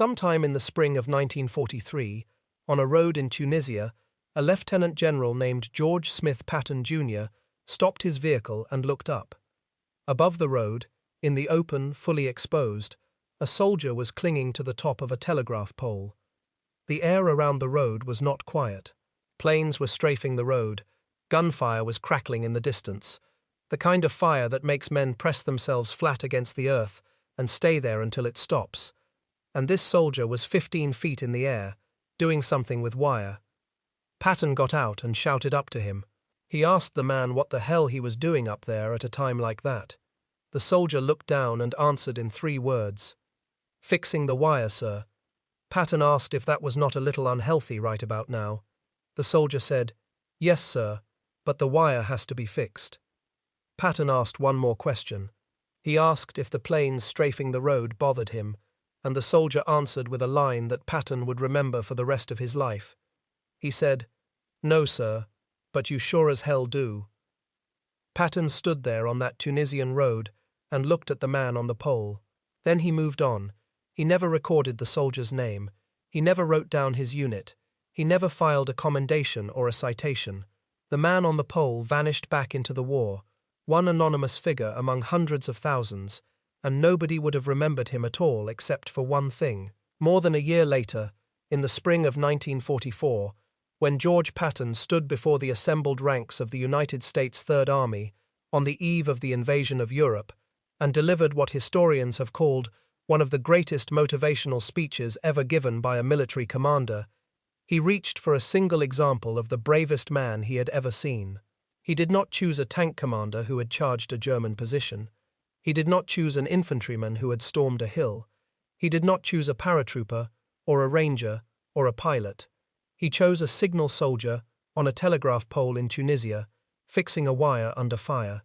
Sometime in the spring of 1943, on a road in Tunisia, a lieutenant general named George Smith Patton, Jr. stopped his vehicle and looked up. Above the road, in the open, fully exposed, a soldier was clinging to the top of a telegraph pole. The air around the road was not quiet. Planes were strafing the road. Gunfire was crackling in the distance, the kind of fire that makes men press themselves flat against the earth and stay there until it stops. And this soldier was 15 feet in the air, doing something with wire. Patton got out and shouted up to him. He asked the man what the hell he was doing up there at a time like that. The soldier looked down and answered in 3 words. "Fixing the wire, sir." Patton asked if that was not a little unhealthy right about now. The soldier said, "Yes, sir, but the wire has to be fixed." Patton asked one more question. He asked if the planes strafing the road bothered him, and the soldier answered with a line that Patton would remember for the rest of his life. He said, "No, sir, but you sure as hell do." Patton stood there on that Tunisian road and looked at the man on the pole. Then he moved on. He never recorded the soldier's name. He never wrote down his unit. He never filed a commendation or a citation. The man on the pole vanished back into the war, one anonymous figure among hundreds of thousands, and nobody would have remembered him at all except for one thing. More than a year later, in the spring of 1944, when George Patton stood before the assembled ranks of the United States Third Army on the eve of the invasion of Europe and delivered what historians have called one of the greatest motivational speeches ever given by a military commander, he reached for a single example of the bravest man he had ever seen. He did not choose a tank commander who had charged a German position. He did not choose an infantryman who had stormed a hill. He did not choose a paratrooper, or a ranger, or a pilot. He chose a signal soldier on a telegraph pole in Tunisia, fixing a wire under fire.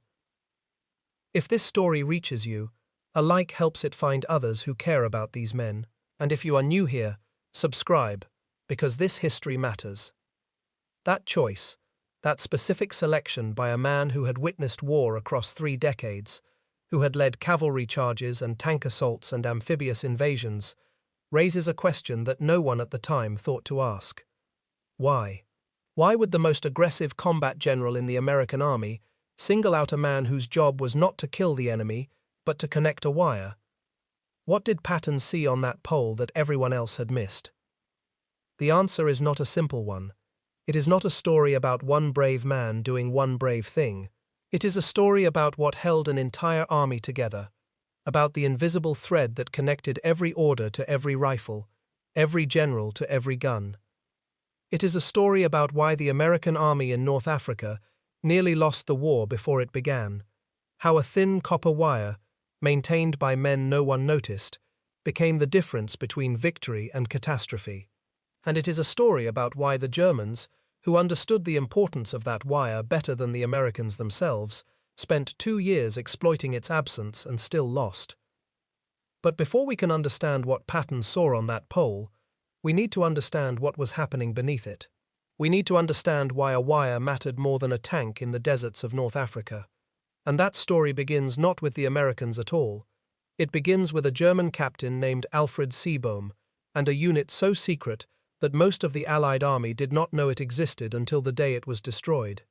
If this story reaches you, a like helps it find others who care about these men, and if you are new here, subscribe, because this history matters. That choice, that specific selection by a man who had witnessed war across 3 decades, who had led cavalry charges and tank assaults and amphibious invasions, raises a question that no one at the time thought to ask. Why? Why would the most aggressive combat general in the American army single out a man whose job was not to kill the enemy, but to connect a wire? What did Patton see on that pole that everyone else had missed? The answer is not a simple one. It is not a story about one brave man doing one brave thing. It is a story about what held an entire army together, about the invisible thread that connected every order to every rifle, every general to every gun. It is a story about why the American army in North Africa nearly lost the war before it began, how a thin copper wire, maintained by men no one noticed, became the difference between victory and catastrophe. And it is a story about why the Germans, who understood the importance of that wire better than the Americans themselves, spent 2 years exploiting its absence and still lost. But before we can understand what Patton saw on that pole, we need to understand what was happening beneath it. We need to understand why a wire mattered more than a tank in the deserts of North Africa. And that story begins not with the Americans at all. It begins with a German captain named Alfred Seebohm and a unit so secret that most of the Allied army did not know it existed until the day it was destroyed.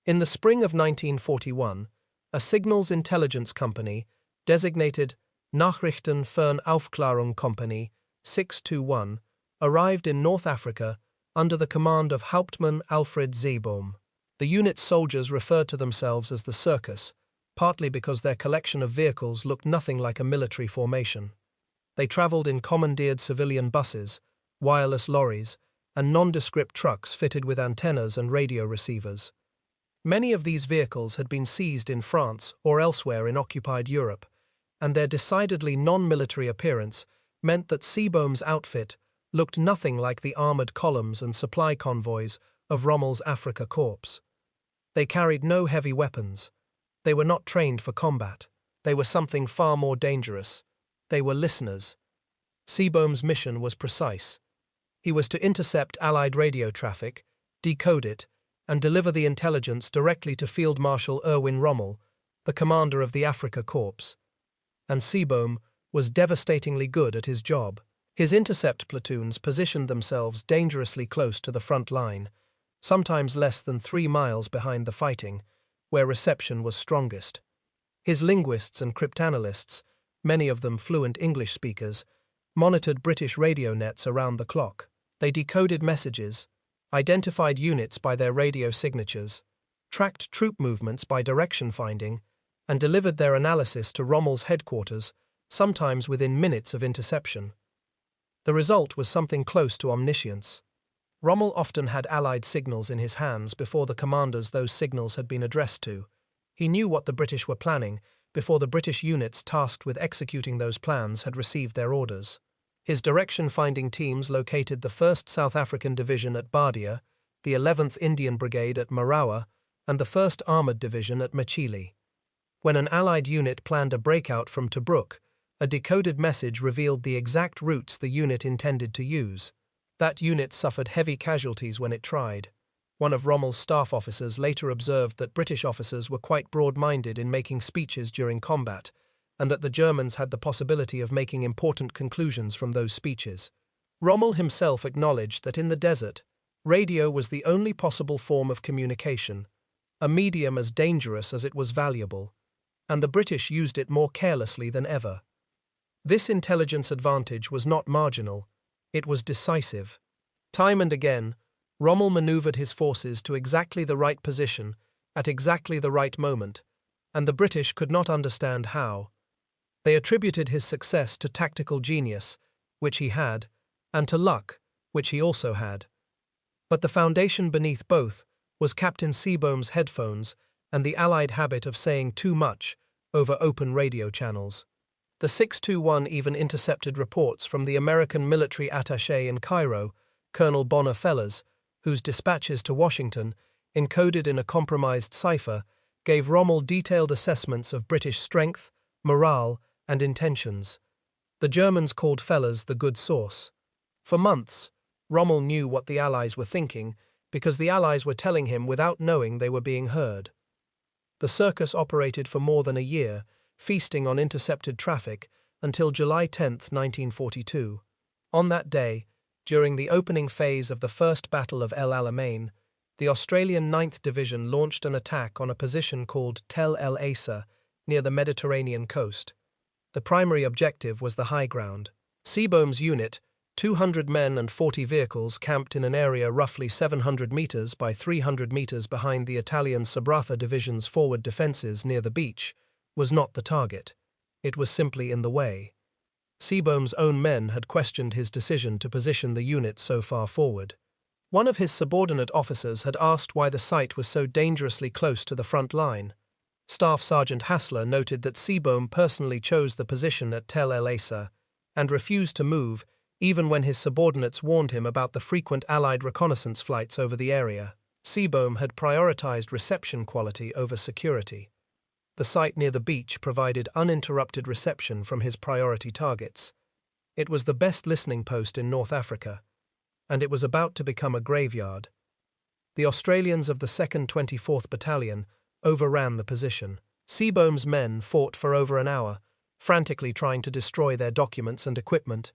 In the spring of 1941, a signals intelligence company, designated Nachrichten für Aufklärung Kompanie 621, arrived in North Africa under the command of Hauptmann Alfred Seebohm. The unit's soldiers referred to themselves as the Circus, partly because their collection of vehicles looked nothing like a military formation. They traveled in commandeered civilian buses, wireless lorries, and nondescript trucks fitted with antennas and radio receivers. Many of these vehicles had been seized in France or elsewhere in occupied Europe, and their decidedly non-military appearance meant that Seebohm's outfit looked nothing like the armored columns and supply convoys of Rommel's Afrika Korps. They carried no heavy weapons. They were not trained for combat. They were something far more dangerous. They were listeners. Seebohm's mission was precise. He was to intercept Allied radio traffic, decode it, and deliver the intelligence directly to Field Marshal Erwin Rommel, the commander of the Afrika Korps. And Seebohm was devastatingly good at his job. His intercept platoons positioned themselves dangerously close to the front line, sometimes less than 3 miles behind the fighting, where reception was strongest. His linguists and cryptanalysts, many of them fluent English speakers, monitored British radio nets around the clock. They decoded messages, identified units by their radio signatures, tracked troop movements by direction finding, and delivered their analysis to Rommel's headquarters, sometimes within minutes of interception. The result was something close to omniscience. Rommel often had Allied signals in his hands before the commanders those signals had been addressed to. He knew what the British were planning before the British units tasked with executing those plans had received their orders. His direction-finding teams located the 1st South African Division at Bardia, the 11th Indian Brigade at Marawa, and the 1st Armoured Division at Machili. When an Allied unit planned a breakout from Tobruk, a decoded message revealed the exact routes the unit intended to use. That unit suffered heavy casualties when it tried. One of Rommel's staff officers later observed that British officers were quite broad-minded in making speeches during combat, and that the Germans had the possibility of making important conclusions from those speeches. Rommel himself acknowledged that in the desert, radio was the only possible form of communication, a medium as dangerous as it was valuable, and the British used it more carelessly than ever. This intelligence advantage was not marginal, it was decisive. Time and again, Rommel maneuvered his forces to exactly the right position, at exactly the right moment, and the British could not understand how. They attributed his success to tactical genius, which he had, and to luck, which he also had. But the foundation beneath both was Captain Seebohm's headphones and the Allied habit of saying too much over open radio channels. The 621 even intercepted reports from the American military attaché in Cairo, Colonel Bonner Fellers, whose dispatches to Washington, encoded in a compromised cipher, gave Rommel detailed assessments of British strength, morale, and intentions. The Germans called Fellers the good source. For months, Rommel knew what the Allies were thinking because the Allies were telling him without knowing they were being heard. The circus operated for more than a year, feasting on intercepted traffic, until July 10, 1942. On that day, during the opening phase of the First Battle of El Alamein, the Australian 9th Division launched an attack on a position called Tel El Asa, near the Mediterranean coast. The primary objective was the high ground. Seebohm's unit, 200 men and 40 vehicles camped in an area roughly 700 meters by 300 meters behind the Italian Sabratha Division's forward defenses near the beach, was not the target. It was simply in the way. Seebohm's own men had questioned his decision to position the unit so far forward. One of his subordinate officers had asked why the site was so dangerously close to the front line. Staff Sergeant Hassler noted that Seebohm personally chose the position at Tel El Asa and refused to move even when his subordinates warned him about the frequent Allied reconnaissance flights over the area. Seebohm had prioritized reception quality over security. The site near the beach provided uninterrupted reception from his priority targets. It was the best listening post in North Africa, and it was about to become a graveyard. The Australians of the 2nd 24th Battalion overran the position. Seebohm's men fought for over an hour, frantically trying to destroy their documents and equipment,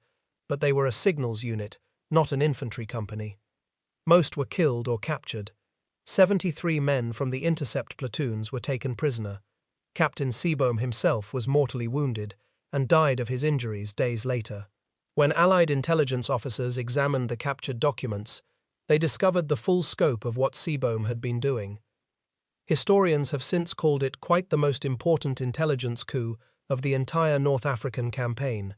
but they were a signals unit, not an infantry company. Most were killed or captured. 73 men from the intercept platoons were taken prisoner. Captain Seebohm himself was mortally wounded and died of his injuries days later. When Allied intelligence officers examined the captured documents, they discovered the full scope of what Seebohm had been doing. Historians have since called it quite the most important intelligence coup of the entire North African campaign.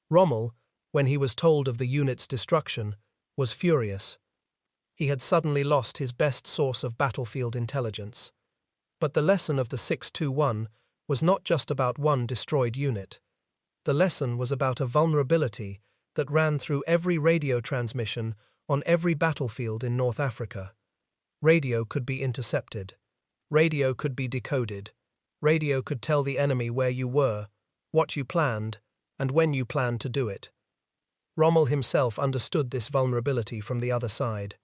Rommel, when he was told of the unit's destruction, was furious. He had suddenly lost his best source of battlefield intelligence. But the lesson of the 621 was not just about one destroyed unit. The lesson was about a vulnerability that ran through every radio transmission on every battlefield in North Africa. Radio could be intercepted. Radio could be decoded. Radio could tell the enemy where you were, what you planned, and when you planned to do it. Rommel himself understood this vulnerability from the other side.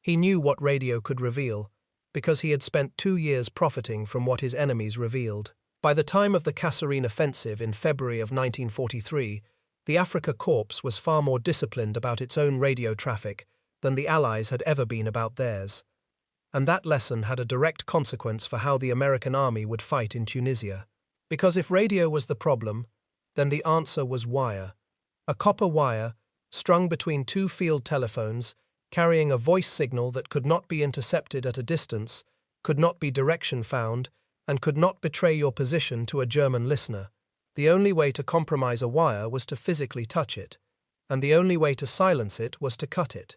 He knew what radio could reveal, because he had spent 2 years profiting from what his enemies revealed. By the time of the Kasserine offensive in February of 1943, The Afrika Korps was far more disciplined about its own radio traffic than the Allies had ever been about theirs. And that lesson had a direct consequence for how the American army would fight in Tunisia. Because if radio was the problem, then the answer was wire. A copper wire, strung between two field telephones, carrying a voice signal that could not be intercepted at a distance, could not be direction found, and could not betray your position to a German listener. The only way to compromise a wire was to physically touch it, and the only way to silence it was to cut it.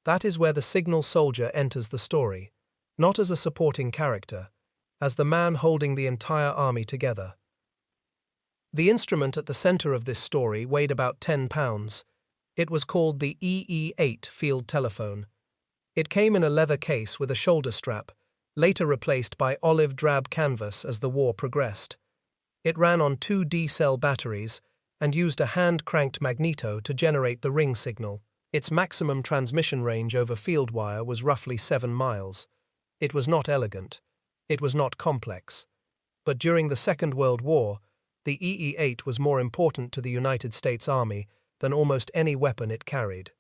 That is where the signal soldier enters the story, not as a supporting character, as the man holding the entire army together. The instrument at the center of this story weighed about 10 pounds. It was called the EE-8 field telephone. It came in a leather case with a shoulder strap, later replaced by olive drab canvas as the war progressed. It ran on 2 D-cell batteries and used a hand-cranked magneto to generate the ring signal. Its maximum transmission range over field wire was roughly 7 miles. It was not elegant. It was not complex. But during the Second World War, the EE-8 was more important to the United States Army than almost any weapon it carried.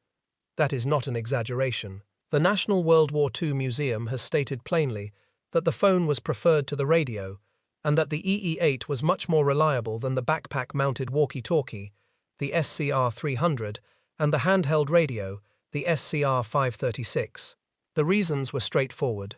That is not an exaggeration. The National World War II Museum has stated plainly that the phone was preferred to the radio and that the EE-8 was much more reliable than the backpack-mounted walkie-talkie, the SCR-300, and the handheld radio, the SCR-536. The reasons were straightforward.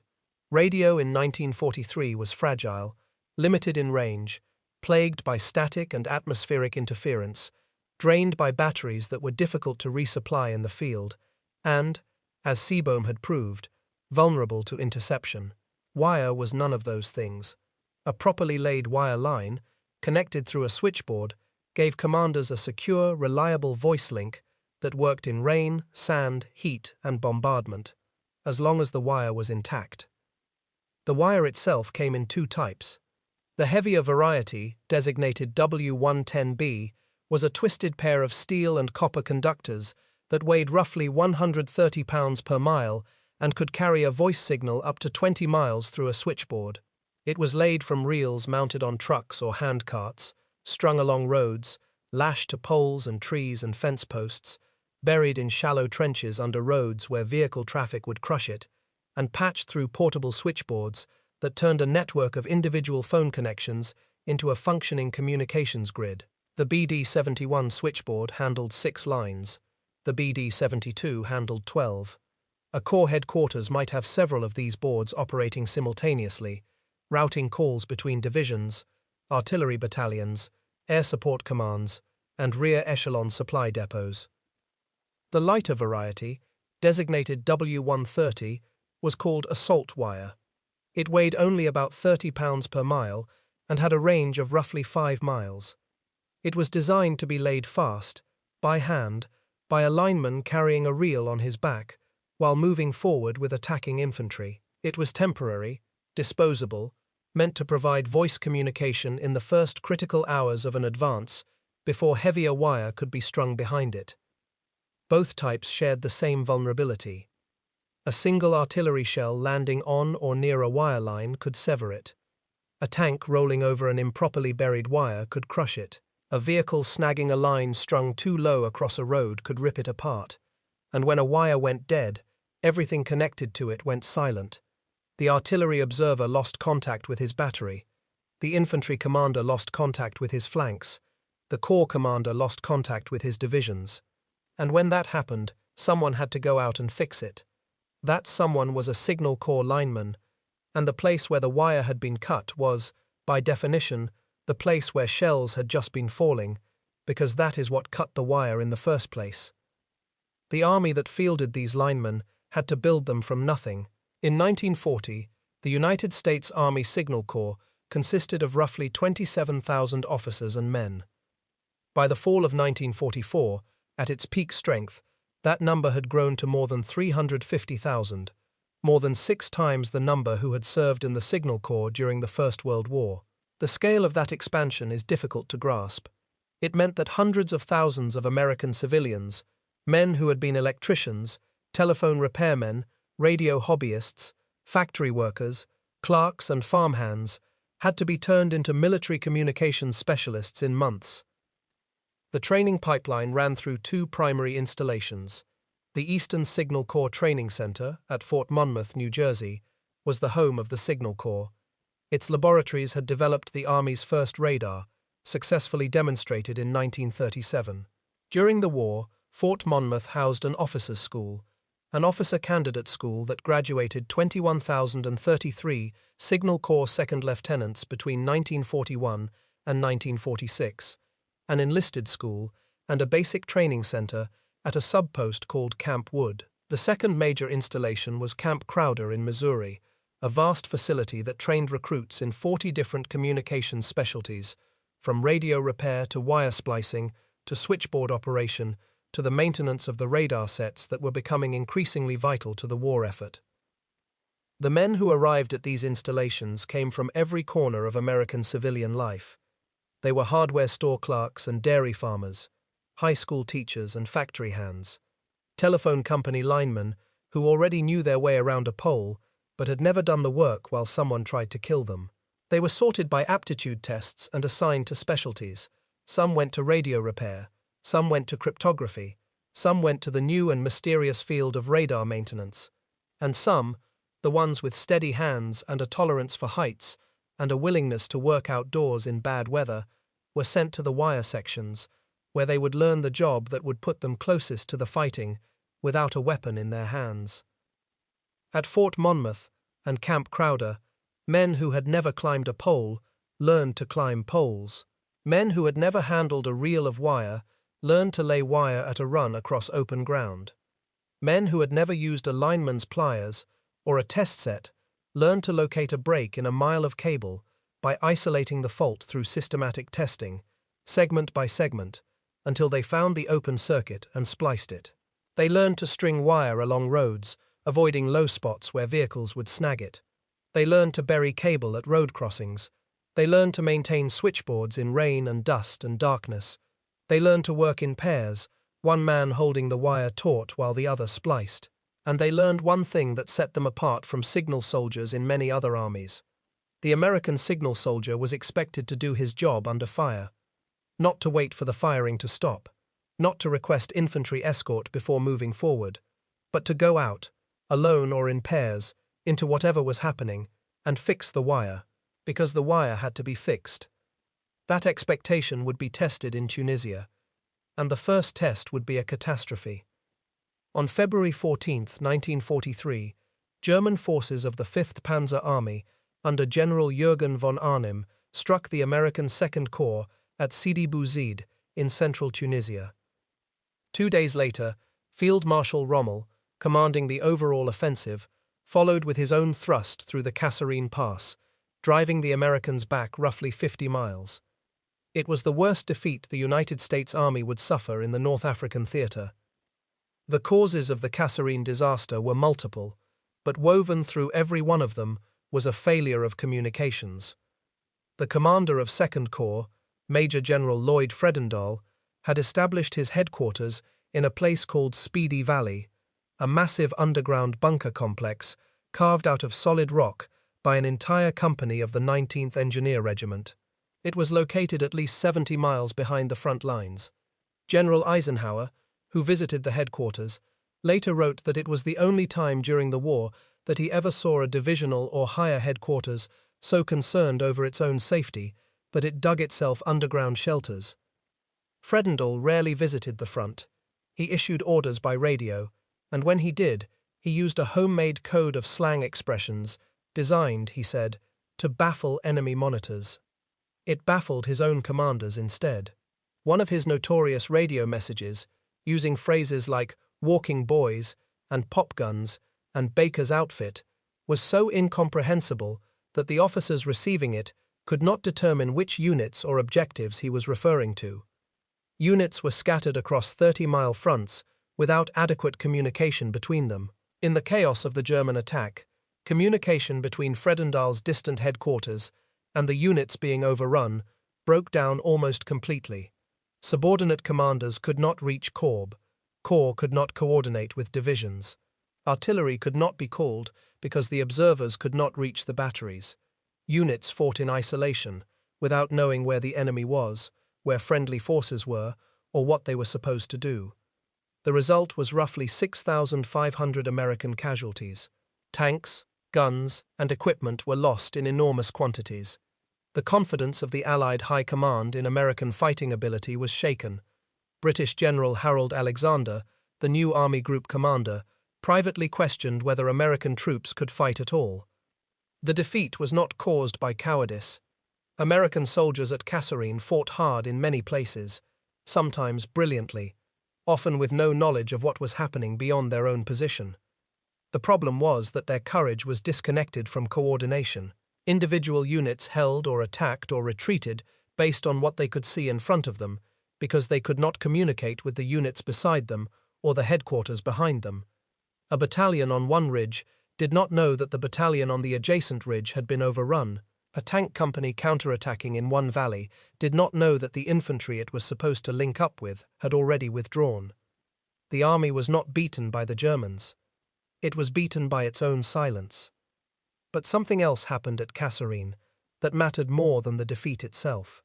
Radio in 1943 was fragile, limited in range, plagued by static and atmospheric interference, drained by batteries that were difficult to resupply in the field, and, as Seabohm had proved, vulnerable to interception. Wire was none of those things. A properly laid wire line, connected through a switchboard, gave commanders a secure, reliable voice link that worked in rain, sand, heat, and bombardment, as long as the wire was intact. The wire itself came in 2 types. The heavier variety, designated W110B, was a twisted pair of steel and copper conductors that weighed roughly 130 pounds per mile and could carry a voice signal up to 20 miles through a switchboard. It was laid from reels mounted on trucks or hand carts, strung along roads, lashed to poles and trees and fence posts, buried in shallow trenches under roads where vehicle traffic would crush it, and patched through portable switchboards that turned a network of individual phone connections into a functioning communications grid. The BD-71 switchboard handled 6 lines. The BD-72 handled 12. A corps headquarters might have several of these boards operating simultaneously, routing calls between divisions, artillery battalions, air support commands, and rear echelon supply depots. The lighter variety, designated W130, was called assault wire. It weighed only about 30 pounds per mile and had a range of roughly 5 miles. It was designed to be laid fast, by hand, by a lineman carrying a reel on his back, while moving forward with attacking infantry. It was temporary, disposable, meant to provide voice communication in the first critical hours of an advance before heavier wire could be strung behind it. Both types shared the same vulnerability. A single artillery shell landing on or near a wire line could sever it. A tank rolling over an improperly buried wire could crush it. A vehicle snagging a line strung too low across a road could rip it apart. And when a wire went dead, everything connected to it went silent. The artillery observer lost contact with his battery. The infantry commander lost contact with his flanks. The corps commander lost contact with his divisions. And when that happened, someone had to go out and fix it. That someone was a signal corps lineman, and the place where the wire had been cut was, by definition, the place where shells had just been falling, because that is what cut the wire in the first place. The army that fielded these linemen had to build them from nothing. In 1940, the United States Army Signal Corps consisted of roughly 27,000 officers and men. By the fall of 1944, at its peak strength, that number had grown to more than 350,000, more than 6 times the number who had served in the Signal Corps during the First World War. The scale of that expansion is difficult to grasp. It meant that hundreds of thousands of American civilians, men who had been electricians, telephone repairmen, radio hobbyists, factory workers, clerks and farmhands, had to be turned into military communications specialists in months. The training pipeline ran through two primary installations. The Eastern Signal Corps Training Center at Fort Monmouth, New Jersey, was the home of the Signal Corps. Its laboratories had developed the Army's first radar, successfully demonstrated in 1937. During the war, Fort Monmouth housed an officers' school, an officer candidate school that graduated 21,033 Signal Corps second lieutenants between 1941 and 1946, an enlisted school, and a basic training center at a subpost called Camp Wood. The second major installation was Camp Crowder in Missouri, a vast facility that trained recruits in 40 different communications specialties, from radio repair to wire splicing to switchboard operation to the maintenance of the radar sets that were becoming increasingly vital to the war effort. The men who arrived at these installations came from every corner of American civilian life. They were hardware store clerks and dairy farmers, high school teachers and factory hands, telephone company linemen who already knew their way around a pole but had never done the work while someone tried to kill them. They were sorted by aptitude tests and assigned to specialties. Some went to radio repair, some went to cryptography, some went to the new and mysterious field of radar maintenance, and some, the ones with steady hands and a tolerance for heights and a willingness to work outdoors in bad weather, were sent to the wire sections, where they would learn the job that would put them closest to the fighting without a weapon in their hands. At Fort Monmouth and Camp Crowder, men who had never climbed a pole learned to climb poles. Men who had never handled a reel of wire learned to lay wire at a run across open ground. Men who had never used a lineman's pliers or a test set learned to locate a break in a mile of cable by isolating the fault through systematic testing, segment by segment, until they found the open circuit and spliced it. They learned to string wire along roads, avoiding low spots where vehicles would snag it. They learned to bury cable at road crossings. They learned to maintain switchboards in rain and dust and darkness. They learned to work in pairs, one man holding the wire taut while the other spliced. And they learned one thing that set them apart from signal soldiers in many other armies. The American signal soldier was expected to do his job under fire, not to wait for the firing to stop, not to request infantry escort before moving forward, but to go out, alone or in pairs, into whatever was happening, and fix the wire, because the wire had to be fixed. That expectation would be tested in Tunisia, and the first test would be a catastrophe. On February 14, 1943, German forces of the 5th Panzer Army, under General Jürgen von Arnim, struck the American Second Corps at Sidi Bouzid in central Tunisia. 2 days later, Field Marshal Rommel, commanding the overall offensive, followed with his own thrust through the Kasserine Pass, driving the Americans back roughly 50 miles. It was the worst defeat the United States Army would suffer in the North African theater. The causes of the Kasserine disaster were multiple, but woven through every one of them was a failure of communications. The commander of Second Corps, Major General Lloyd Fredendall, had established his headquarters in a place called Speedy Valley, a massive underground bunker complex carved out of solid rock by an entire company of the 19th Engineer Regiment. It was located at least 70 miles behind the front lines. General Eisenhower, who visited the headquarters, later wrote that it was the only time during the war that he ever saw a divisional or higher headquarters so concerned over its own safety that it dug itself underground shelters. Fredendall rarely visited the front. He issued orders by radio, and when he did, he used a homemade code of slang expressions designed, he said, to baffle enemy monitors. It baffled his own commanders instead. One of his notorious radio messages, using phrases like walking boys and pop guns and baker's outfit, was so incomprehensible that the officers receiving it could not determine which units or objectives he was referring to. Units were scattered across 30-mile fronts without adequate communication between them. In the chaos of the German attack, communication between Fredendall's distant headquarters and the units being overrun broke down almost completely. Subordinate commanders could not reach Corps could not coordinate with divisions. Artillery could not be called because the observers could not reach the batteries. Units fought in isolation, without knowing where the enemy was, where friendly forces were, or what they were supposed to do. The result was roughly 6,500 American casualties. Tanks, guns, and equipment were lost in enormous quantities. The confidence of the Allied High Command in American fighting ability was shaken. British General Harold Alexander, the new Army Group commander, privately questioned whether American troops could fight at all. The defeat was not caused by cowardice. American soldiers at Kasserine fought hard in many places, sometimes brilliantly, often with no knowledge of what was happening beyond their own position. The problem was that their courage was disconnected from coordination. Individual units held or attacked or retreated based on what they could see in front of them, because they could not communicate with the units beside them or the headquarters behind them. A battalion on one ridge did not know that the battalion on the adjacent ridge had been overrun. A tank company counterattacking in one valley did not know that the infantry it was supposed to link up with had already withdrawn. The army was not beaten by the Germans. It was beaten by its own silence. But something else happened at Kasserine that mattered more than the defeat itself.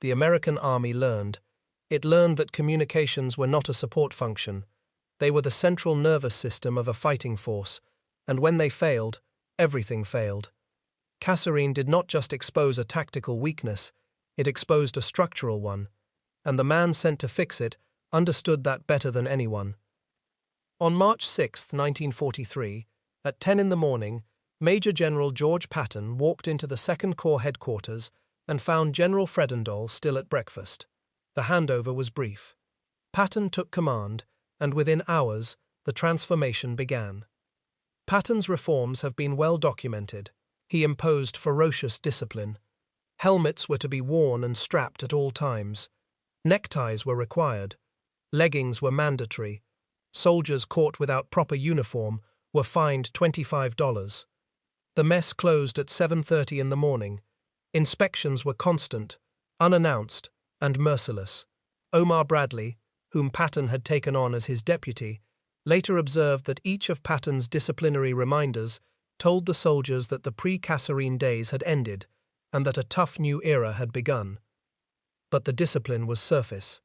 The American army learned. It learned that communications were not a support function. They were the central nervous system of a fighting force, and when they failed, everything failed. Kasserine did not just expose a tactical weakness, it exposed a structural one, and the man sent to fix it understood that better than anyone. On March 6, 1943, at 10 in the morning, Major General George Patton walked into the 2nd Corps headquarters and found General Fredendall still at breakfast. The handover was brief. Patton took command, and within hours, the transformation began. Patton's reforms have been well documented. He imposed ferocious discipline. Helmets were to be worn and strapped at all times. Neckties were required. Leggings were mandatory. Soldiers caught without proper uniform were fined $25. The mess closed at 7:30 in the morning. Inspections were constant, unannounced, and merciless. Omar Bradley, whom Patton had taken on as his deputy, later observed that each of Patton's disciplinary reminders told the soldiers that the pre-Kasserine days had ended and that a tough new era had begun. But the discipline was surface.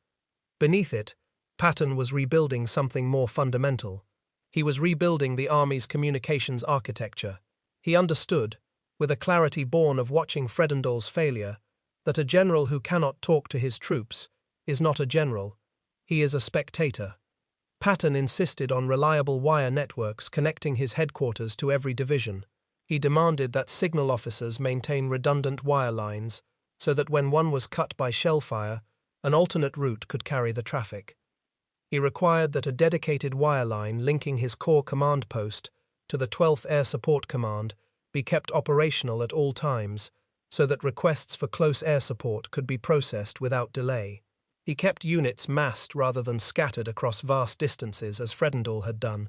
Beneath it, Patton was rebuilding something more fundamental. He was rebuilding the Army's communications architecture. He understood, with a clarity born of watching Fredendall's failure, that a general who cannot talk to his troops is not a general, he is a spectator. Patton insisted on reliable wire networks connecting his headquarters to every division. He demanded that signal officers maintain redundant wire lines so that when one was cut by shell fire, an alternate route could carry the traffic. He required that a dedicated wire line linking his corps command post to the 12th Air Support Command be kept operational at all times so that requests for close air support could be processed without delay. He kept units massed rather than scattered across vast distances as Fredendall had done,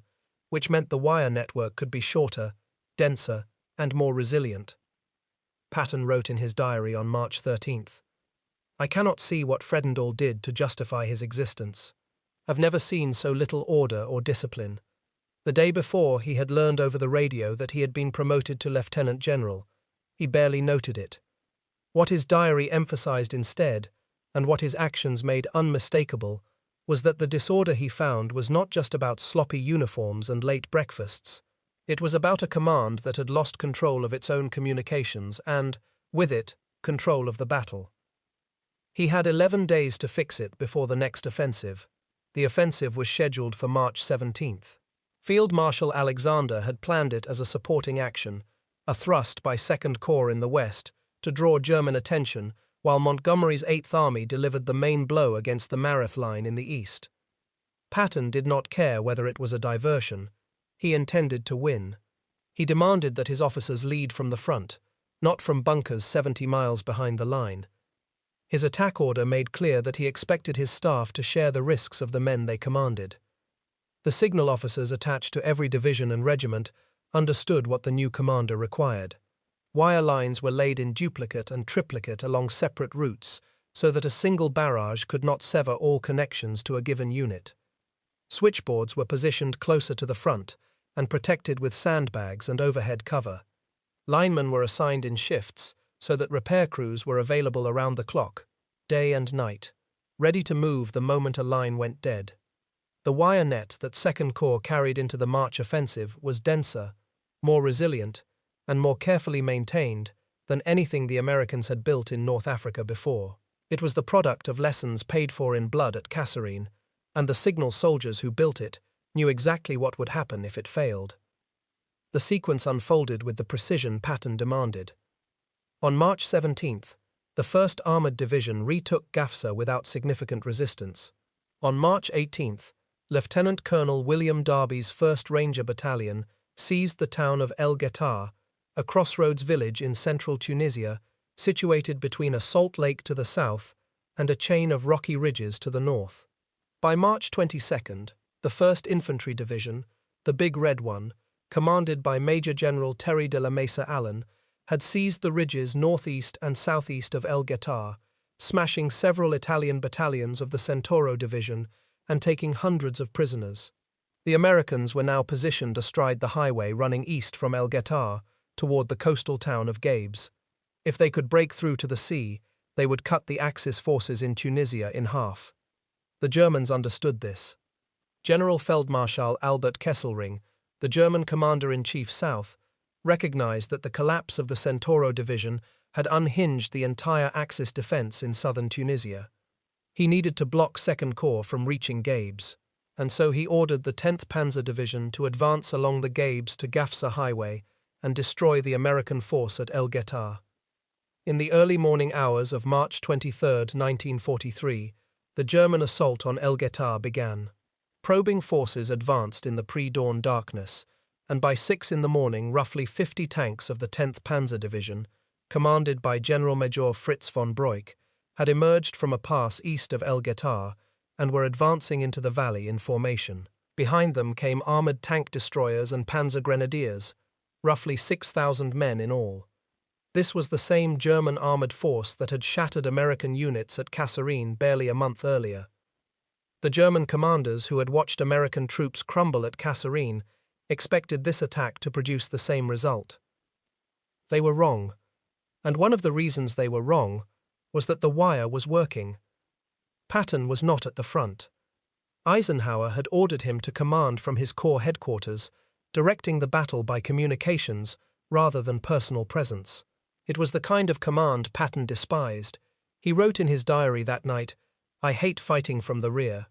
which meant the wire network could be shorter, denser, and more resilient. Patton wrote in his diary on March 13th, "I cannot see what Fredendall did to justify his existence. I've never seen so little order or discipline. The day before, he had learned over the radio that he had been promoted to lieutenant general. He barely noted it. What his diary emphasized instead, and what his actions made unmistakable, was that the disorder he found was not just about sloppy uniforms and late breakfasts. It was about a command that had lost control of its own communications and, with it, control of the battle. He had 11 days to fix it before the next offensive. The offensive was scheduled for March 17th. Field Marshal Alexander had planned it as a supporting action, a thrust by 2nd Corps in the west, to draw German attention, while Montgomery's 8th Army delivered the main blow against the Mareth Line in the east. Patton did not care whether it was a diversion. He intended to win. He demanded that his officers lead from the front, not from bunkers 70 miles behind the line. His attack order made clear that he expected his staff to share the risks of the men they commanded. The signal officers attached to every division and regiment understood what the new commander required. Wire lines were laid in duplicate and triplicate along separate routes so that a single barrage could not sever all connections to a given unit. Switchboards were positioned closer to the front and protected with sandbags and overhead cover. Linemen were assigned in shifts so that repair crews were available around the clock, day and night. ready to move the moment a line went dead. The wire net that Second Corps carried into the March offensive was denser, more resilient, and more carefully maintained than anything the Americans had built in North Africa before. It was the product of lessons paid for in blood at Kasserine, and the signal soldiers who built it knew exactly what would happen if it failed. The sequence unfolded with the precision Patton demanded. On March 17th, the 1st Armored Division retook Gafsa without significant resistance. On March 18th, Lieutenant Colonel William Darby's 1st Ranger Battalion seized the town of El Ghetar, a crossroads village in central Tunisia, situated between a salt lake to the south and a chain of rocky ridges to the north. By March 22nd, the 1st Infantry Division, the Big Red One, commanded by Major General Terry de la Mesa Allen, had seized the ridges northeast and southeast of El Ghetar, smashing several Italian battalions of the Centauro Division and taking hundreds of prisoners. The Americans were now positioned astride the highway running east from El Ghetar toward the coastal town of Gabes. If they could break through to the sea, they would cut the Axis forces in Tunisia in half. The Germans understood this. General Feldmarschall Albert Kesselring, the German commander-in-chief south, recognized that the collapse of the Centauro Division had unhinged the entire Axis defense in southern Tunisia. He needed to block Second Corps from reaching Gabes, and so he ordered the 10th Panzer Division to advance along the Gabes to Gafsa Highway and destroy the American force at El Ghetar. In the early morning hours of March 23, 1943, the German assault on El Ghetar began. Probing forces advanced in the pre-dawn darkness, and by 6 in the morning roughly 50 tanks of the 10th Panzer Division, commanded by General Major Fritz von Broich, had emerged from a pass east of El Ghetar and were advancing into the valley in formation. Behind them came armored tank destroyers and panzer grenadiers, roughly 6,000 men in all. This was the same German armored force that had shattered American units at Kasserine barely a month earlier. The German commanders who had watched American troops crumble at Kasserine expected this attack to produce the same result. They were wrong, and one of the reasons they were wrong was that the wire was working. Patton was not at the front. Eisenhower had ordered him to command from his corps headquarters, directing the battle by communications rather than personal presence. It was the kind of command Patton despised. He wrote in his diary that night, "I hate fighting from the rear."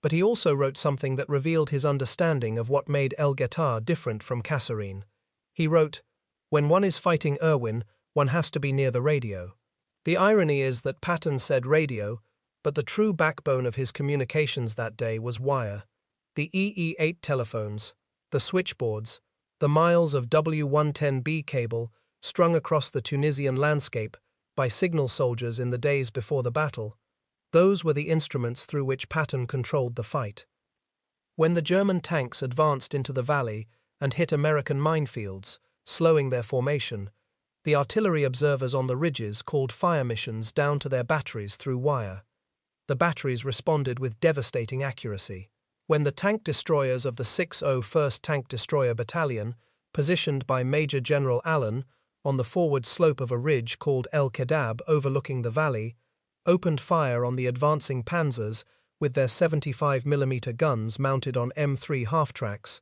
But he also wrote something that revealed his understanding of what made El Ghetar different from Kasserine. He wrote, "When one is fighting Irwin, one has to be near the radio." The irony is that Patton said radio, but the true backbone of his communications that day was wire. The EE-8 telephones, the switchboards, the miles of W110B cable strung across the Tunisian landscape by signal soldiers in the days before the battle, those were the instruments through which Patton controlled the fight. When the German tanks advanced into the valley and hit American minefields, slowing their formation, the artillery observers on the ridges called fire missions down to their batteries through wire. The batteries responded with devastating accuracy. When the tank destroyers of the 601st Tank Destroyer Battalion, positioned by Major General Allen on the forward slope of a ridge called El Kedab overlooking the valley, opened fire on the advancing panzers with their 75mm guns mounted on M3 half-tracks,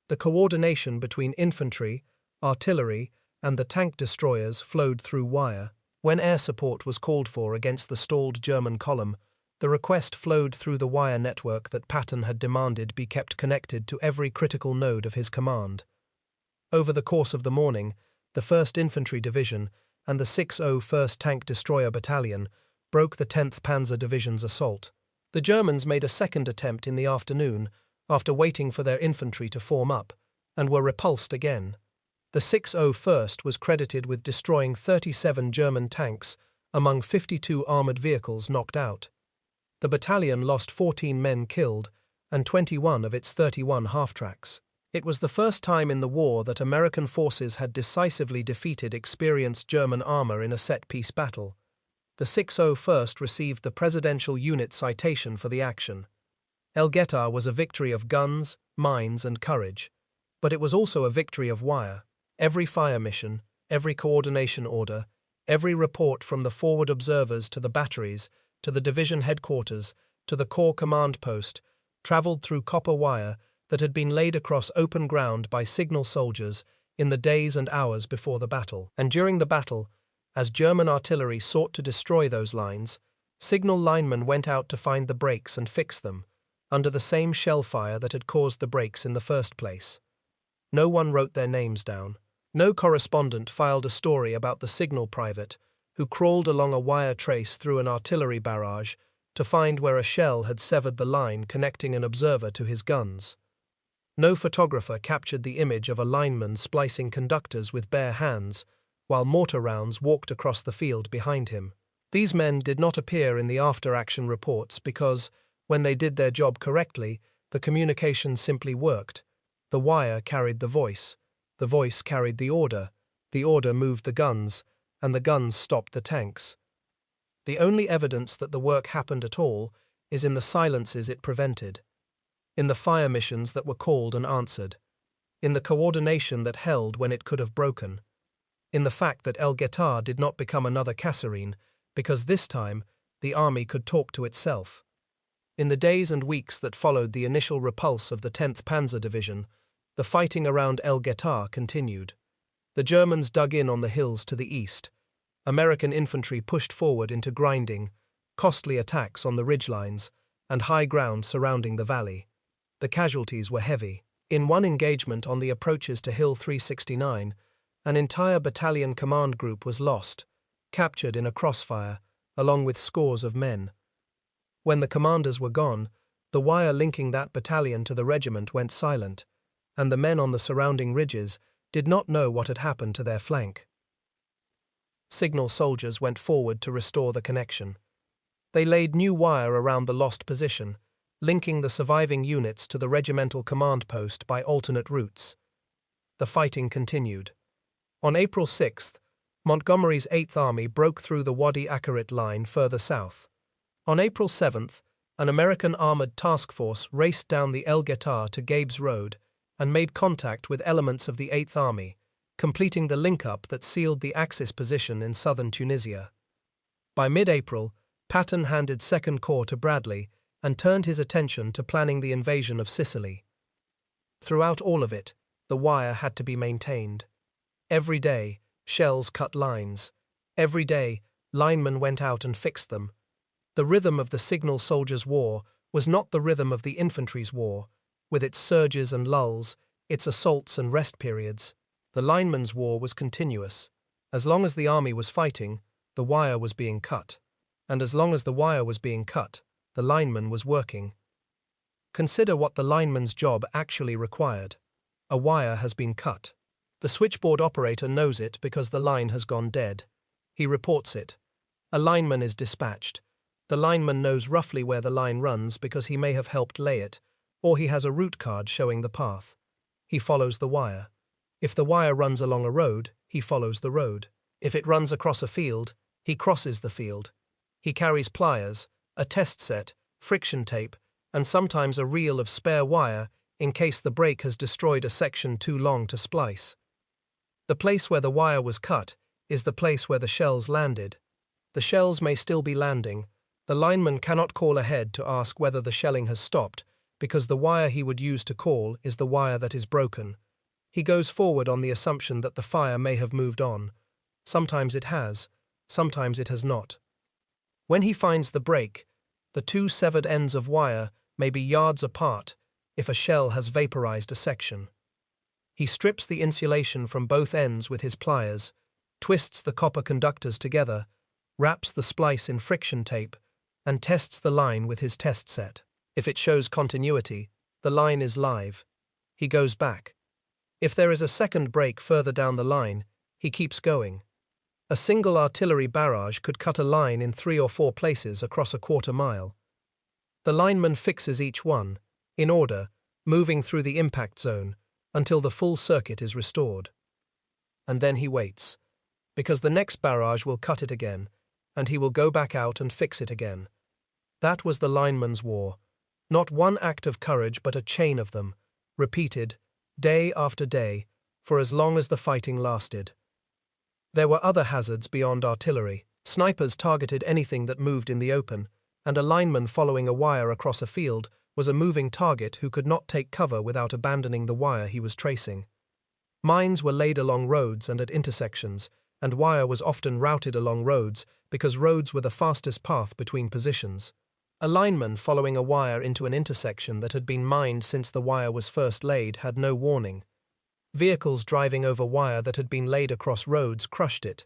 the coordination between infantry, artillery, and the tank destroyers flowed through wire. When air support was called for against the stalled German column, the request flowed through the wire network that Patton had demanded be kept connected to every critical node of his command. Over the course of the morning, the 1st Infantry Division and the 601st Tank Destroyer Battalion broke the 10th Panzer Division's assault. The Germans made a second attempt in the afternoon, after waiting for their infantry to form up, and were repulsed again. The 601st was credited with destroying 37 German tanks, among 52 armored vehicles knocked out. The battalion lost 14 men killed and 21 of its 31 half-tracks. It was the first time in the war that American forces had decisively defeated experienced German armor in a set-piece battle. The 601st received the Presidential Unit Citation for the action. El Ghetar was a victory of guns, mines, and courage, but it was also a victory of wire. Every fire mission, every coordination order, every report from the forward observers to the batteries to the division headquarters, to the corps command post, traveled through copper wire that had been laid across open ground by signal soldiers in the days and hours before the battle. And during the battle, as German artillery sought to destroy those lines, signal linemen went out to find the breaks and fix them, under the same shell fire that had caused the breaks in the first place. No one wrote their names down. No correspondent filed a story about the signal private who crawled along a wire trace through an artillery barrage to find where a shell had severed the line connecting an observer to his guns. No photographer captured the image of a lineman splicing conductors with bare hands while mortar rounds walked across the field behind him. These men did not appear in the after-action reports because, when they did their job correctly, the communication simply worked. The wire carried the voice carried the order moved the guns, and the guns stopped the tanks. The only evidence that the work happened at all is in the silences it prevented, in the fire missions that were called and answered, in the coordination that held when it could have broken, in the fact that El Guettar did not become another Kasserine, because this time the army could talk to itself. In the days and weeks that followed the initial repulse of the 10th Panzer Division, the fighting around El Guettar continued. The Germans dug in on the hills to the east. American infantry pushed forward into grinding, costly attacks on the ridgelines, and high ground surrounding the valley. The casualties were heavy. In one engagement on the approaches to Hill 369, an entire battalion command group was lost, captured in a crossfire, along with scores of men. When the commanders were gone, the wire linking that battalion to the regiment went silent, and the men on the surrounding ridges did not know what had happened to their flank. Signal soldiers went forward to restore the connection. They laid new wire around the lost position, linking the surviving units to the regimental command post by alternate routes. The fighting continued. On April 6th, Montgomery's 8th Army broke through the Wadi Akarit line further south. On April 7th, an American armored task force raced down the El Guettar to Gabes Road and made contact with elements of the 8th Army, completing the link-up that sealed the Axis position in southern Tunisia. By mid-April, Patton handed 2nd Corps to Bradley and turned his attention to planning the invasion of Sicily. Throughout all of it, the wire had to be maintained. Every day, shells cut lines. Every day, linemen went out and fixed them. The rhythm of the signal soldiers' war was not the rhythm of the infantry's war, with its surges and lulls, its assaults and rest periods. The linemen's war was continuous. As long as the army was fighting, the wire was being cut. And as long as the wire was being cut, the lineman was working. Consider what the lineman's job actually required. A wire has been cut. The switchboard operator knows it because the line has gone dead. He reports it. A lineman is dispatched. The lineman knows roughly where the line runs because he may have helped lay it, or he has a route card showing the path. He follows the wire. If the wire runs along a road, he follows the road. If it runs across a field, he crosses the field. He carries pliers, a test set, friction tape, and sometimes a reel of spare wire in case the break has destroyed a section too long to splice. The place where the wire was cut is the place where the shells landed. The shells may still be landing. The lineman cannot call ahead to ask whether the shelling has stopped because the wire he would use to call is the wire that is broken. He goes forward on the assumption that the fire may have moved on. Sometimes it has, sometimes it has not. When he finds the break, the two severed ends of wire may be yards apart if a shell has vaporized a section. He strips the insulation from both ends with his pliers, twists the copper conductors together, wraps the splice in friction tape, and tests the line with his test set. If it shows continuity, the line is live. He goes back. If there is a second break further down the line, he keeps going. A single artillery barrage could cut a line in 3 or 4 places across a quarter mile. The lineman fixes each one, in order, moving through the impact zone, until the full circuit is restored. And then he waits, because the next barrage will cut it again, and he will go back out and fix it again. That was the lineman's war. Not one act of courage but a chain of them, repeated, day after day, for as long as the fighting lasted. There were other hazards beyond artillery. Snipers targeted anything that moved in the open, and a lineman following a wire across a field was a moving target who could not take cover without abandoning the wire he was tracing. Mines were laid along roads and at intersections, and wire was often routed along roads because roads were the fastest path between positions. A lineman following a wire into an intersection that had been mined since the wire was first laid had no warning. Vehicles driving over wire that had been laid across roads crushed it,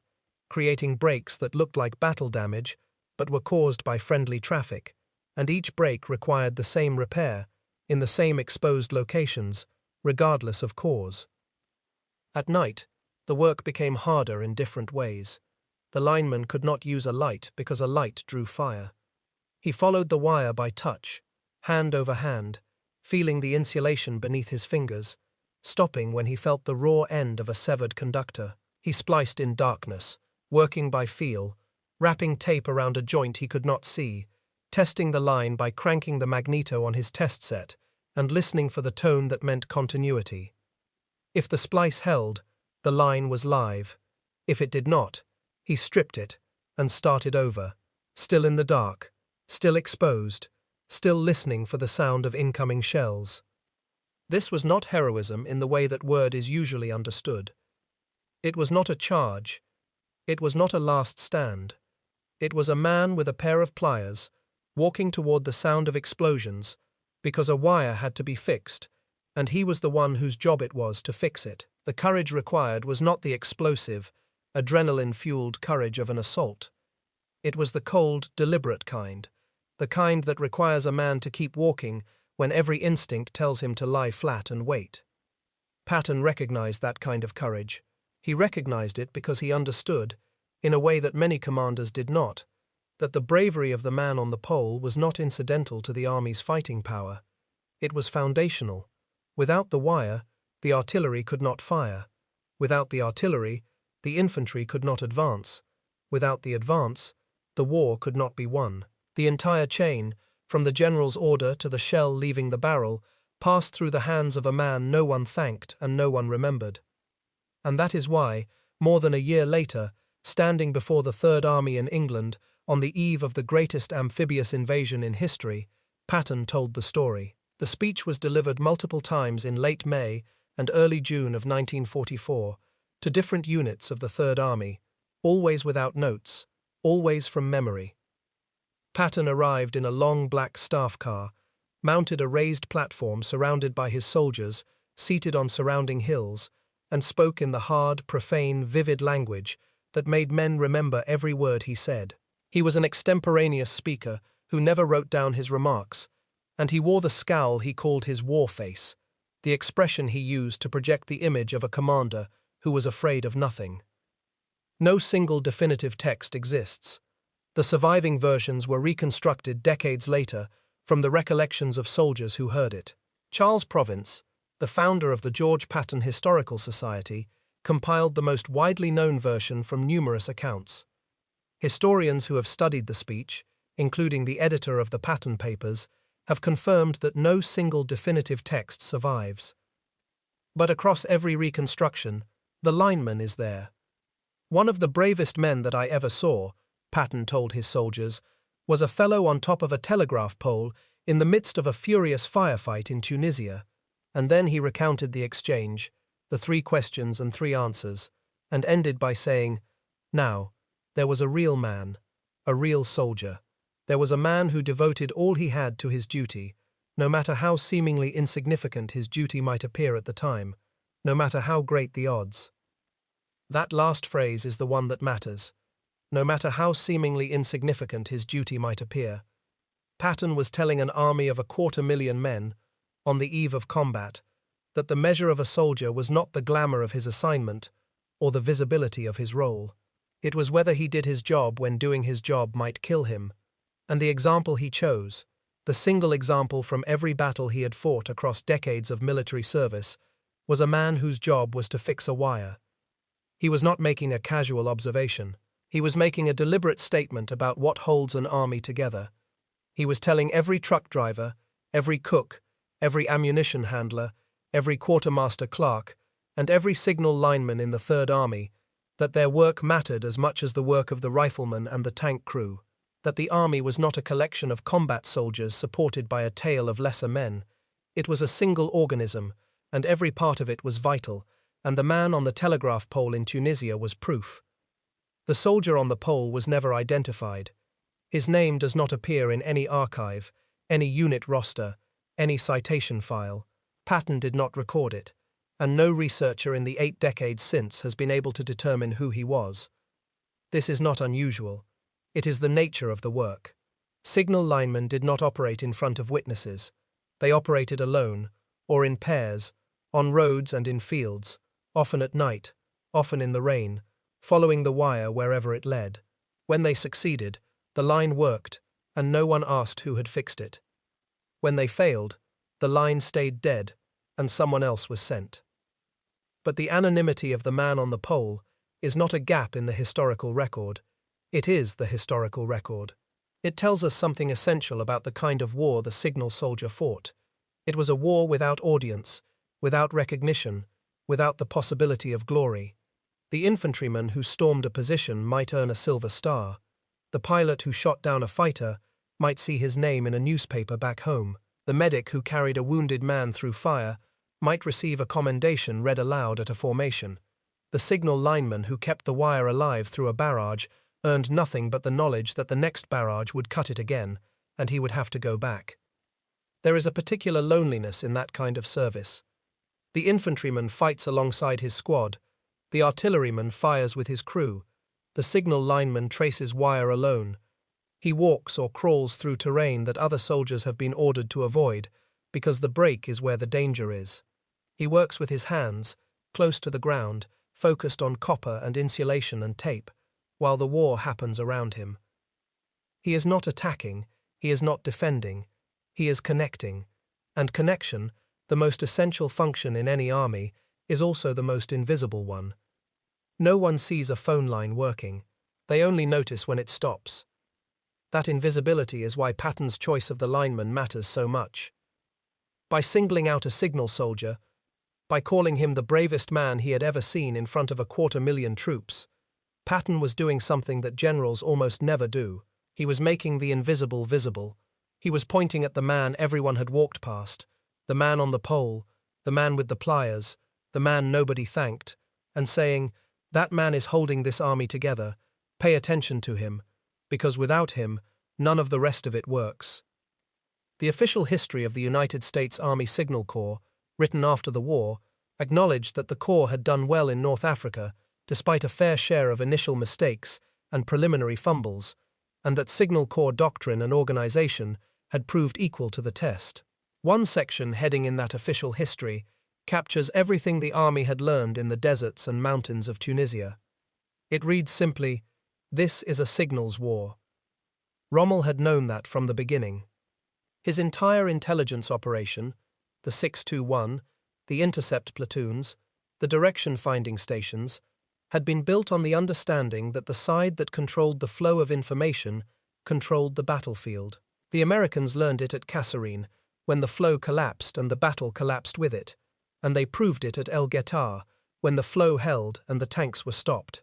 creating breaks that looked like battle damage but were caused by friendly traffic, and each break required the same repair, in the same exposed locations, regardless of cause. At night, the work became harder in different ways. The lineman could not use a light because a light drew fire. He followed the wire by touch, hand over hand, feeling the insulation beneath his fingers, stopping when he felt the raw end of a severed conductor. He spliced in darkness, working by feel, wrapping tape around a joint he could not see, testing the line by cranking the magneto on his test set, and listening for the tone that meant continuity. If the splice held, the line was live. If it did not, he stripped it and started over, still in the dark, still exposed, still listening for the sound of incoming shells. This was not heroism in the way that word is usually understood. It was not a charge. It was not a last stand. It was a man with a pair of pliers, walking toward the sound of explosions, because a wire had to be fixed, and he was the one whose job it was to fix it. The courage required was not the explosive, adrenaline-fueled courage of an assault. It was the cold, deliberate kind, the kind that requires a man to keep walking when every instinct tells him to lie flat and wait. Patton recognized that kind of courage. He recognized it because he understood, in a way that many commanders did not, that the bravery of the man on the pole was not incidental to the army's fighting power. It was foundational. Without the wire, the artillery could not fire. Without the artillery, the infantry could not advance. Without the advance, the war could not be won. The entire chain, from the general's order to the shell leaving the barrel, passed through the hands of a man no one thanked and no one remembered. And that is why, more than a year later, standing before the Third Army in England, on the eve of the greatest amphibious invasion in history, Patton told the story. The speech was delivered multiple times in late May and early June of 1944, to different units of the Third Army, always without notes, always from memory. Patton arrived in a long black staff car, mounted a raised platform surrounded by his soldiers, seated on surrounding hills, and spoke in the hard, profane, vivid language that made men remember every word he said. He was an extemporaneous speaker who never wrote down his remarks, and he wore the scowl he called his war face, the expression he used to project the image of a commander who was afraid of nothing. No single definitive text exists. The surviving versions were reconstructed decades later from the recollections of soldiers who heard it. Charles Province, the founder of the George Patton Historical Society, compiled the most widely known version from numerous accounts. Historians who have studied the speech, including the editor of the Patton Papers, have confirmed that no single definitive text survives. But across every reconstruction, the lineman is there. One of the bravest men that I ever saw, Patton told his soldiers, was a fellow on top of a telegraph pole in the midst of a furious firefight in Tunisia, and then he recounted the exchange, the 3 questions and 3 answers, and ended by saying, "Now, there was a real man, a real soldier. There was a man who devoted all he had to his duty, no matter how seemingly insignificant his duty might appear at the time, no matter how great the odds." That last phrase is the one that matters. No matter how seemingly insignificant his duty might appear. Patton was telling an army of 250,000 men, on the eve of combat, that the measure of a soldier was not the glamour of his assignment or the visibility of his role. It was whether he did his job when doing his job might kill him. And the example he chose, the single example from every battle he had fought across decades of military service, was a man whose job was to fix a wire. He was not making a casual observation. He was making a deliberate statement about what holds an army together. He was telling every truck driver, every cook, every ammunition handler, every quartermaster clerk, and every signal lineman in the Third Army that their work mattered as much as the work of the rifleman and the tank crew. that the army was not a collection of combat soldiers supported by a tail of lesser men. It was a single organism, and every part of it was vital, and the man on the telegraph pole in Tunisia was proof. The soldier on the pole was never identified. His name does not appear in any archive, any unit roster, any citation file. Patton did not record it, and no researcher in the 8 decades since has been able to determine who he was. This is not unusual. It is the nature of the work. Signal linemen did not operate in front of witnesses. They operated alone, or in pairs, on roads and in fields, often at night, often in the rain, following the wire wherever it led. When they succeeded, the line worked, and no one asked who had fixed it. When they failed, the line stayed dead, and someone else was sent. But the anonymity of the man on the pole is not a gap in the historical record. It is the historical record. It tells us something essential about the kind of war the signal soldier fought. It was a war without audience, without recognition, without the possibility of glory. The infantryman who stormed a position might earn a silver star. The pilot who shot down a fighter might see his name in a newspaper back home. The medic who carried a wounded man through fire might receive a commendation read aloud at a formation. The signal lineman who kept the wire alive through a barrage earned nothing but the knowledge that the next barrage would cut it again, and he would have to go back. There is a particular loneliness in that kind of service. The infantryman fights alongside his squad. The artilleryman fires with his crew. The signal lineman traces wire alone. He walks or crawls through terrain that other soldiers have been ordered to avoid, because the break is where the danger is. He works with his hands, close to the ground, focused on copper and insulation and tape, while the war happens around him. He is not attacking, he is not defending, he is connecting, and connection, the most essential function in any army, is also the most invisible one. No one sees a phone line working, they only notice when it stops. That invisibility is why Patton's choice of the lineman matters so much. By singling out a signal soldier, by calling him the bravest man he had ever seen in front of 250,000 troops, Patton was doing something that generals almost never do. He was making the invisible visible. He was pointing at the man everyone had walked past, the man on the pole, the man with the pliers, the man nobody thanked, and saying, "That man is holding this army together. Pay attention to him, because without him, none of the rest of it works." The official history of the United States Army Signal Corps, written after the war, acknowledged that the Corps had done well in North Africa, despite a fair share of initial mistakes and preliminary fumbles, and that Signal Corps doctrine and organization had proved equal to the test. One section heading in that official history captures everything the army had learned in the deserts and mountains of Tunisia. It reads simply, "This is a signals war." Rommel had known that from the beginning. His entire intelligence operation, the 621, the intercept platoons, the direction-finding stations, had been built on the understanding that the side that controlled the flow of information controlled the battlefield. The Americans learned it at Kasserine, when the flow collapsed and the battle collapsed with it, and they proved it at El Guettar, when the flow held and the tanks were stopped.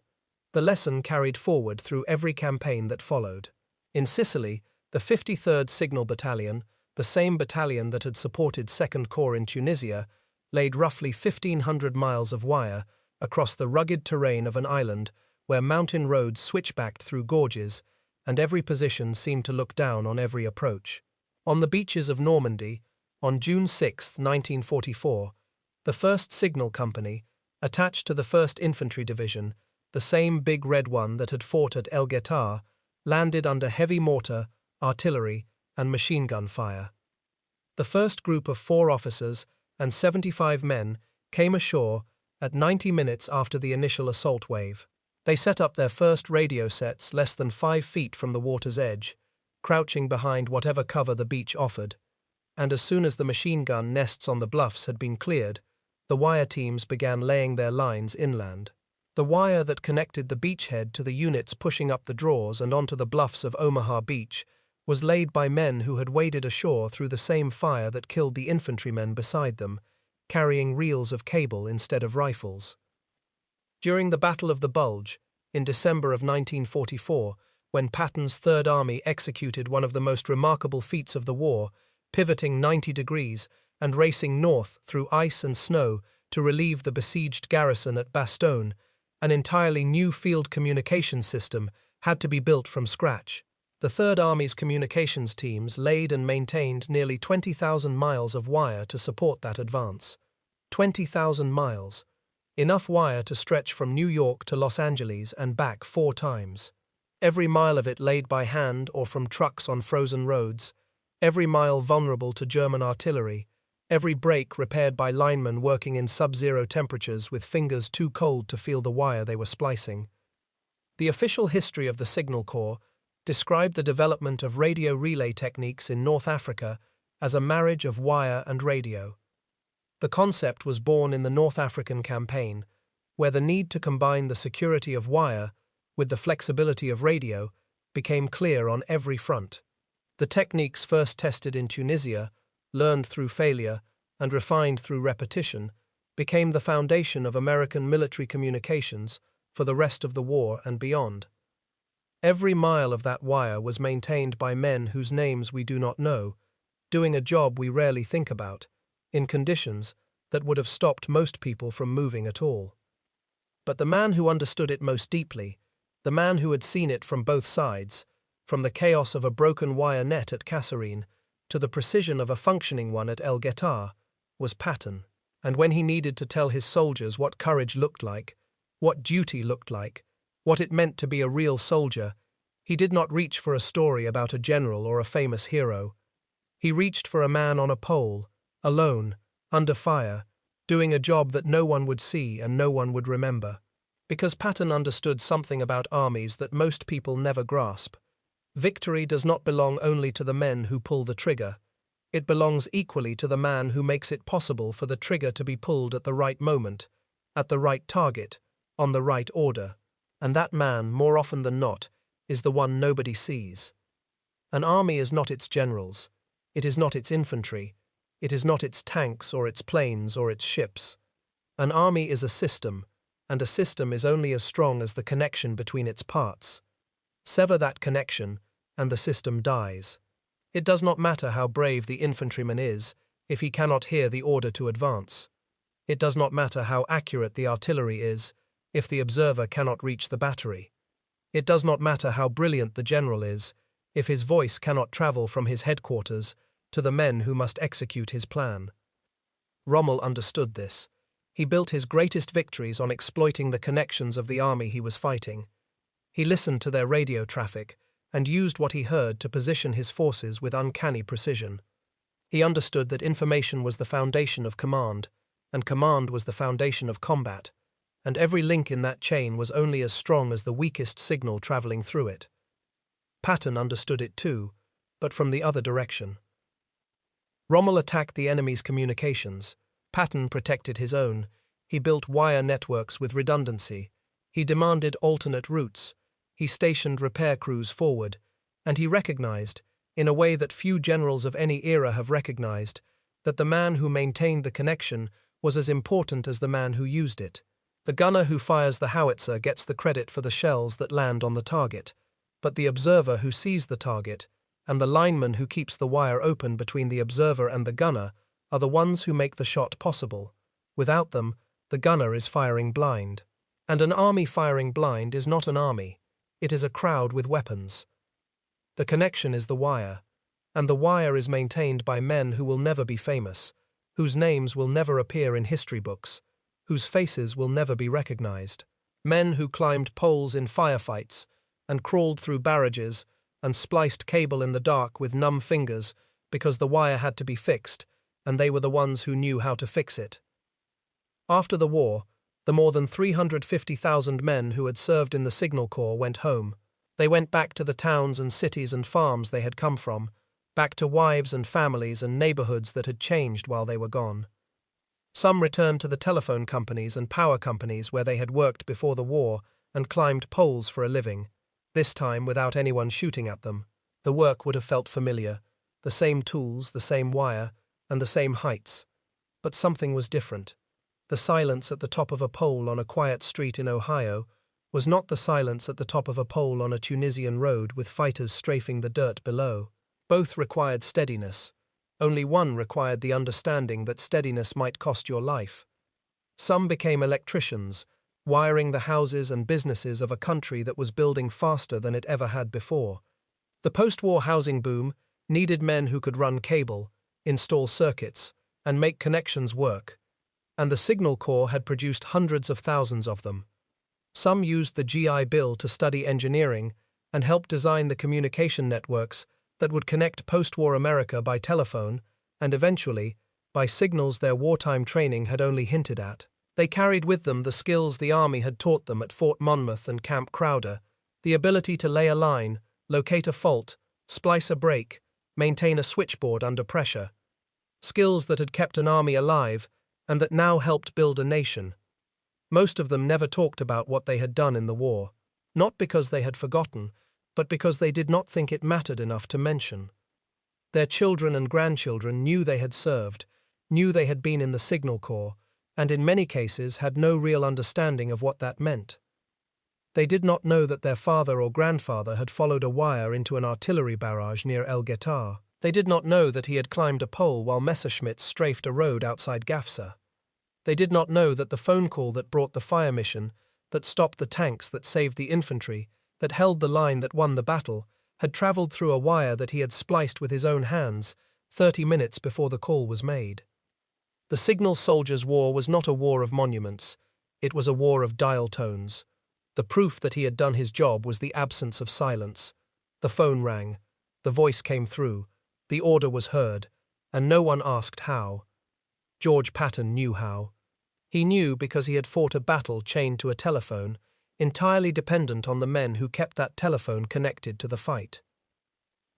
The lesson carried forward through every campaign that followed. In Sicily, the 53rd Signal Battalion, the same battalion that had supported 2nd Corps in Tunisia, laid roughly 1,500 miles of wire across the rugged terrain of an island where mountain roads switchbacked through gorges, and every position seemed to look down on every approach. On the beaches of Normandy, on June 6, 1944, the 1st Signal Company, attached to the 1st Infantry Division, the same big red one that had fought at El Guettar, landed under heavy mortar, artillery, and machine gun fire. The first group of 4 officers and 75 men came ashore at 90 minutes after the initial assault wave. They set up their first radio sets less than 5 feet from the water's edge, crouching behind whatever cover the beach offered, and as soon as the machine gun nests on the bluffs had been cleared, the wire teams began laying their lines inland. The wire that connected the beachhead to the units pushing up the draws and onto the bluffs of Omaha Beach was laid by men who had waded ashore through the same fire that killed the infantrymen beside them, carrying reels of cable instead of rifles. During the Battle of the Bulge, in December of 1944, when Patton's Third Army executed one of the most remarkable feats of the war, pivoting 90 degrees and racing north through ice and snow to relieve the besieged garrison at Bastogne. An entirely new field communications system had to be built from scratch. The Third Army's communications teams laid and maintained nearly 20,000 miles of wire to support that advance. 20,000 miles. Enough wire to stretch from New York to Los Angeles and back 4 times. Every mile of it laid by hand or from trucks on frozen roads, every mile vulnerable to German artillery, every break repaired by linemen working in sub-zero temperatures with fingers too cold to feel the wire they were splicing. The official history of the Signal Corps described the development of radio relay techniques in North Africa as a marriage of wire and radio. The concept was born in the North African campaign, where the need to combine the security of wire with the flexibility of radio became clear on every front. The techniques first tested in Tunisia, learned through failure, and refined through repetition, became the foundation of American military communications for the rest of the war and beyond. Every mile of that wire was maintained by men whose names we do not know, doing a job we rarely think about, in conditions that would have stopped most people from moving at all. But the man who understood it most deeply, the man who had seen it from both sides, from the chaos of a broken wire net at Kasserine to the precision of a functioning one at El Guettar, was Patton. And when he needed to tell his soldiers what courage looked like, what duty looked like, what it meant to be a real soldier, he did not reach for a story about a general or a famous hero. He reached for a man on a pole, alone, under fire, doing a job that no one would see and no one would remember. Because Patton understood something about armies that most people never grasp. Victory does not belong only to the men who pull the trigger. It belongs equally to the man who makes it possible for the trigger to be pulled at the right moment, at the right target, on the right order. And that man, more often than not, is the one nobody sees. An army is not its generals. It is not its infantry. It is not its tanks or its planes or its ships. An army is a system, and a system is only as strong as the connection between its parts. Sever that connection, and the system dies. It does not matter how brave the infantryman is if he cannot hear the order to advance. It does not matter how accurate the artillery is if the observer cannot reach the battery. It does not matter how brilliant the general is if his voice cannot travel from his headquarters to the men who must execute his plan. Rommel understood this. He built his greatest victories on exploiting the connections of the army he was fighting. He listened to their radio traffic and used what he heard to position his forces with uncanny precision. He understood that information was the foundation of command, and command was the foundation of combat, and every link in that chain was only as strong as the weakest signal traveling through it. Patton understood it too, but from the other direction. Rommel attacked the enemy's communications. Patton protected his own. He built wire networks with redundancy. He demanded alternate routes. He stationed repair crews forward. And he recognized, in a way that few generals of any era have recognized, that the man who maintained the connection was as important as the man who used it. The gunner who fires the howitzer gets the credit for the shells that land on the target, but the observer who sees the target, and the lineman who keeps the wire open between the observer and the gunner, are the ones who make the shot possible. Without them, the gunner is firing blind. And an army firing blind is not an army. It is a crowd with weapons. The connection is the wire, and the wire is maintained by men who will never be famous, whose names will never appear in history books, whose faces will never be recognized. Men who climbed poles in firefights and crawled through barrages and spliced cable in the dark with numb fingers because the wire had to be fixed, and they were the ones who knew how to fix it. After the war, the more than 350,000 men who had served in the Signal Corps went home. They went back to the towns and cities and farms they had come from, back to wives and families and neighborhoods that had changed while they were gone. Some returned to the telephone companies and power companies where they had worked before the war and climbed poles for a living, this time without anyone shooting at them. The work would have felt familiar, the same tools, the same wire, and the same heights. But something was different. The silence at the top of a pole on a quiet street in Ohio was not the silence at the top of a pole on a Tunisian road with fighters strafing the dirt below. Both required steadiness. Only one required the understanding that steadiness might cost your life. Some became electricians, wiring the houses and businesses of a country that was building faster than it ever had before. The post-war housing boom needed men who could run cable, install circuits, and make connections work, and the Signal Corps had produced hundreds of thousands of them. Some used the GI Bill to study engineering and help design the communication networks that would connect post-war America by telephone and eventually by signals their wartime training had only hinted at. They carried with them the skills the Army had taught them at Fort Monmouth and Camp Crowder, the ability to lay a line, locate a fault, splice a break, maintain a switchboard under pressure. Skills that had kept an army alive and that now helped build a nation. Most of them never talked about what they had done in the war, not because they had forgotten, but because they did not think it mattered enough to mention. Their children and grandchildren knew they had served, knew they had been in the Signal Corps, and in many cases had no real understanding of what that meant. They did not know that their father or grandfather had followed a wire into an artillery barrage near El Guettar. They did not know that he had climbed a pole while Messerschmitt strafed a road outside Gafsa. They did not know that the phone call that brought the fire mission, that stopped the tanks, that saved the infantry, that held the line that won the battle, had travelled through a wire that he had spliced with his own hands 30 minutes before the call was made. The Signal Soldiers' War was not a war of monuments. It was a war of dial tones. The proof that he had done his job was the absence of silence. The phone rang. The voice came through. The order was heard. And no one asked how. George Patton knew how. He knew because he had fought a battle chained to a telephone, entirely dependent on the men who kept that telephone connected to the fight.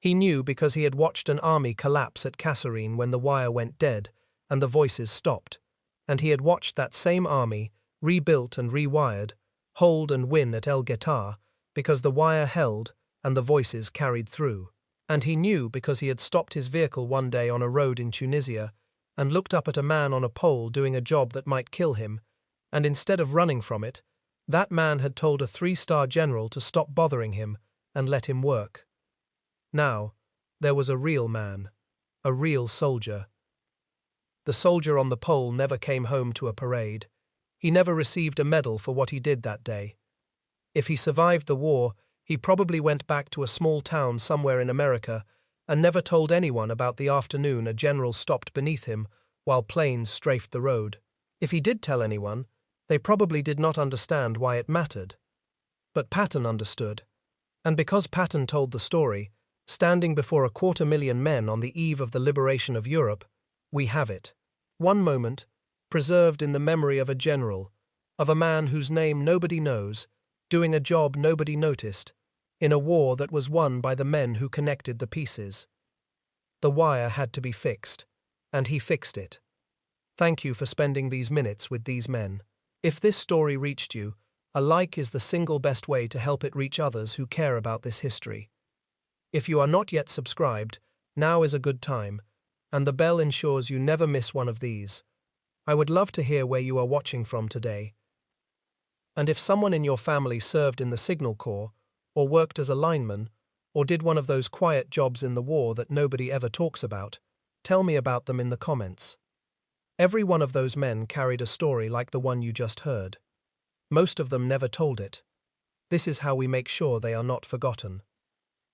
He knew because he had watched an army collapse at Kasserine when the wire went dead and the voices stopped, and he had watched that same army, rebuilt and rewired, hold and win at El Guettar because the wire held and the voices carried through. And he knew because he had stopped his vehicle one day on a road in Tunisia and looked up at a man on a pole doing a job that might kill him, and instead of running from it, that man had told a 3-star general to stop bothering him and let him work. Now, there was a real man, a real soldier. The soldier on the pole never came home to a parade. He never received a medal for what he did that day. If he survived the war, he probably went back to a small town somewhere in America and never told anyone about the afternoon a general stopped beneath him while planes strafed the road. If he did tell anyone, they probably did not understand why it mattered. But Patton understood, and because Patton told the story, standing before 250,000 men on the eve of the liberation of Europe, we have it. One moment, preserved in the memory of a general, of a man whose name nobody knows, doing a job nobody noticed, in a war that was won by the men who connected the pieces. The wire had to be fixed, and he fixed it. Thank you for spending these minutes with these men. If this story reached you, a like is the single best way to help it reach others who care about this history. If you are not yet subscribed, now is a good time, and the bell ensures you never miss one of these. I would love to hear where you are watching from today. And if someone in your family served in the Signal Corps, or worked as a lineman, or did one of those quiet jobs in the war that nobody ever talks about, tell me about them in the comments. Every one of those men carried a story like the one you just heard. Most of them never told it. This is how we make sure they are not forgotten.